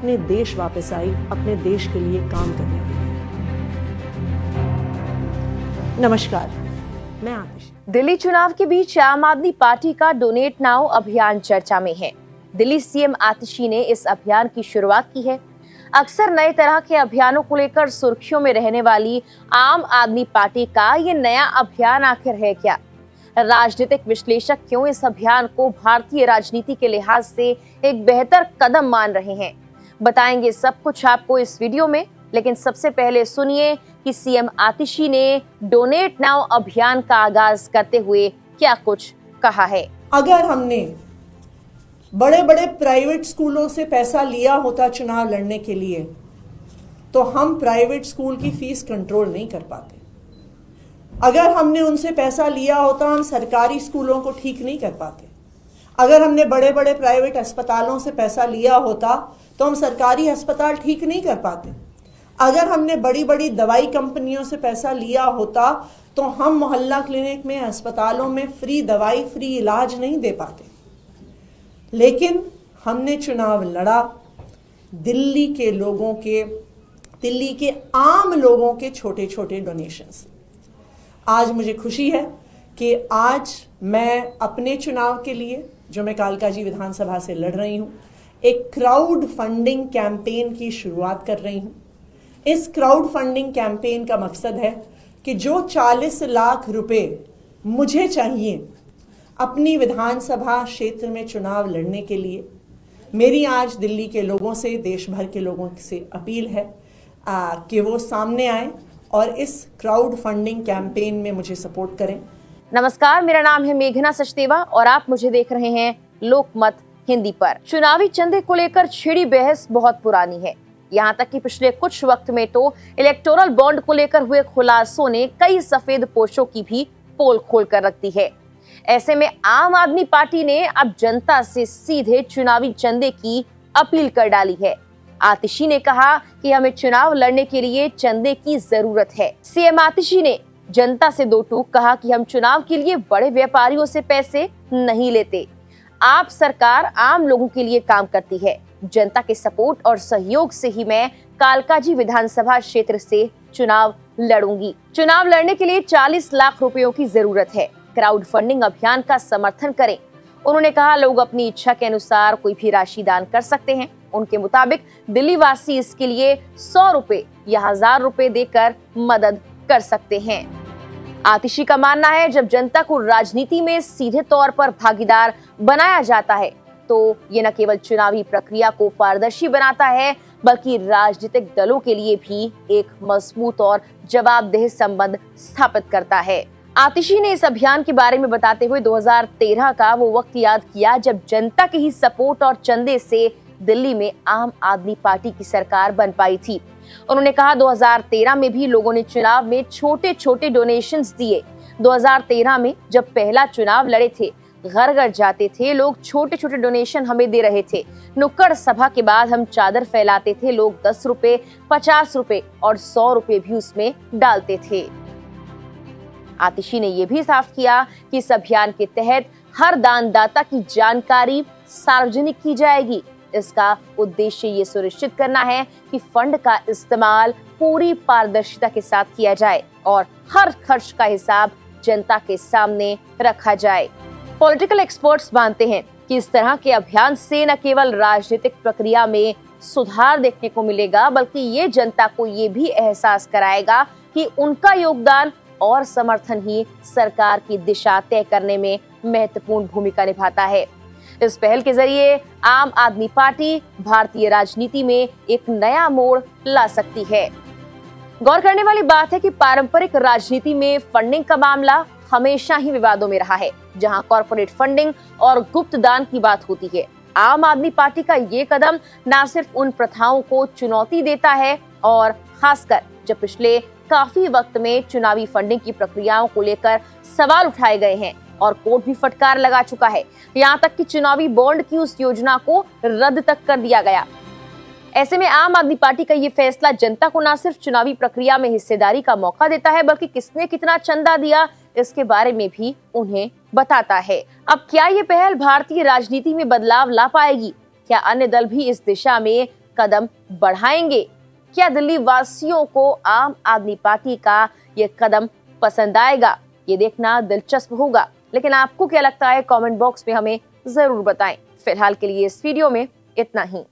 अपने देश वापस आई, अपने देश के लिए काम करने के लिए। नमस्कार, मैं आतिशी। दिल्ली चुनाव के बीच आम आदमी पार्टी का डोनेट नाउ अभियान चर्चा में है। दिल्ली सीएम आतिशी ने इस अभियान की शुरुआत की है। अक्सर नए तरह के अभियानों को लेकर सुर्खियों में रहने वाली आम आदमी पार्टी का ये नया अभियान आखिर है क्या? राजनीतिक विश्लेषक क्यों इस अभियान को भारतीय राजनीति के लिहाज से एक बेहतर कदम मान रहे हैं, बताएंगे सब कुछ आपको इस वीडियो में। लेकिन सबसे पहले सुनिए कि सीएम आतिशी ने डोनेट नाउ अभियान का आगाज करते हुए क्या कुछ कहा है। अगर हमने बड़े बड़े प्राइवेट स्कूलों से पैसा लिया होता चुनाव लड़ने के लिए, तो हम प्राइवेट स्कूल की फीस कंट्रोल नहीं कर पाते। अगर हमने उनसे पैसा लिया होता, हम सरकारी स्कूलों को ठीक नहीं कर पाते। अगर हमने बड़े बड़े प्राइवेट अस्पतालों से पैसा लिया होता, तो हम सरकारी अस्पताल ठीक नहीं कर पाते। अगर हमने बड़ी बड़ी दवाई कंपनियों से पैसा लिया होता, तो हम मोहल्ला क्लिनिक में, अस्पतालों में फ्री दवाई, फ्री इलाज नहीं दे पाते। लेकिन हमने चुनाव लड़ा दिल्ली के लोगों के, दिल्ली के आम लोगों के छोटे छोटे डोनेशन से। आज मुझे खुशी है कि आज मैं अपने चुनाव के लिए, जो मैं कालकाजी विधानसभा से लड़ रही हूं, एक क्राउड फंडिंग कैंपेन की शुरुआत कर रही हूं। इस क्राउड फंडिंग कैंपेन का मकसद है कि जो 40 लाख रुपए मुझे चाहिए अपनी विधानसभा क्षेत्र में चुनाव लड़ने के लिए, मेरी आज दिल्ली के लोगों से, देश भर के लोगों से अपील है कि वो सामने आए और इस क्राउड फंडिंग कैंपेन में मुझे सपोर्ट करें। नमस्कार, मेरा नाम है मेघना सचदेवा और आप मुझे देख रहे हैं लोकमत हिंदी पर। चुनावी चंदे को लेकर छिड़ी बहस बहुत पुरानी है। यहाँ तक कि पिछले कुछ वक्त में तो इलेक्टोरल बॉन्ड को लेकर हुए खुलासों ने कई सफेद पोशों की भी पोल खोल कर रख दी है। ऐसे में आम आदमी पार्टी ने अब जनता से सीधे चुनावी चंदे की अपील कर डाली है। आतिशी ने कहा कि हमें चुनाव लड़ने के लिए चंदे की जरूरत है। सीएम आतिशी ने जनता से दो टूक कहा कि हम चुनाव के लिए बड़े व्यापारियों से पैसे नहीं लेते। आप सरकार आम लोगों के लिए काम करती है। जनता के सपोर्ट और सहयोग से ही मैं कालकाजी विधानसभा क्षेत्र से चुनाव लड़ूंगी। चुनाव लड़ने के लिए 40 लाख रुपयों की जरूरत है। क्राउड फंडिंग अभियान का समर्थन करें। उन्होंने कहा लोग अपनी इच्छा के अनुसार कोई भी राशि दान कर सकते हैं। उनके मुताबिक दिल्ली वासी इसके लिए 100 रुपए या 1000 रुपए देकर मदद कर सकते हैं। आतिशी का मानना है जब जनता को राजनीति में सीधे तौर पर भागीदार बनाया जाता है तो ये न केवल चुनावी प्रक्रिया को पारदर्शी बनाता है बल्कि राजनीतिक दलों के लिए भी एक मजबूत और जवाबदेह संबंध स्थापित करता है। आतिशी ने इस अभियान के बारे में बताते हुए 2013 का वो वक्त याद किया जब जनता के ही सपोर्ट और चंदे से दिल्ली में आम आदमी पार्टी की सरकार बन पाई थी। उन्होंने कहा 2013 में भी लोगों ने चुनाव में छोटे छोटे डोनेशंस दिए। 2013 में जब पहला चुनाव लड़े थे, घर घर जाते थे लोग, छोटे छोटे डोनेशन हमें दे रहे थे। नुक्कड़ सभा के बाद हम चादर फैलाते थे, लोग 10 रुपए, 50 रुपए और 100 रुपए भी उसमें डालते थे। आतिशी ने यह भी साफ किया कि इस अभियान के तहत हर दानदाता की जानकारी सार्वजनिक की जाएगी। इसका उद्देश्य ये सुनिश्चित करना है कि फंड का इस्तेमाल पूरी पारदर्शिता के साथ किया जाए और हर खर्च का हिसाब जनता के सामने रखा जाए। पॉलिटिकल एक्सपर्ट्स मानते हैं कि इस तरह के अभियान से न केवल राजनीतिक प्रक्रिया में सुधार देखने को मिलेगा बल्कि ये जनता को ये भी एहसास कराएगा कि उनका योगदान और समर्थन ही सरकार की दिशा तय करने में महत्वपूर्ण भूमिका निभाता है। इस पहल के जरिए आम आदमी पार्टी भारतीय राजनीति में एक नया मोड़ ला सकती है। गौर करने वाली बात है कि पारंपरिक राजनीति में फंडिंग का मामला हमेशा ही विवादों में रहा है, जहां कॉर्पोरेट फंडिंग और गुप्त दान की बात होती है। आम आदमी पार्टी का ये कदम न सिर्फ उन प्रथाओं को चुनौती देता है और खासकर जब पिछले काफी वक्त में चुनावी फंडिंग की प्रक्रियाओं को लेकर सवाल उठाए गए हैं और कोर्ट भी फटकार लगा चुका है। यहाँ तक कि चुनावी बॉन्ड की उस योजना को रद्द तक कर दिया गया। ऐसे में आम आदमी पार्टी का ये फैसला जनता को न सिर्फ चुनावी प्रक्रिया में हिस्सेदारी का मौका देता है बल्कि किसने कितना चंदा दिया इसके बारे में भी उन्हें बताता है। अब क्या ये पहल भारतीय राजनीति में बदलाव ला पाएगी? क्या अन्य दल भी इस दिशा में कदम बढ़ाएंगे? क्या दिल्ली वासियों को आम आदमी पार्टी का ये कदम पसंद आएगा? ये देखना दिलचस्प होगा। लेकिन आपको क्या लगता है, कमेंट बॉक्स में हमें जरूर बताएं। फिलहाल के लिए इस वीडियो में इतना ही।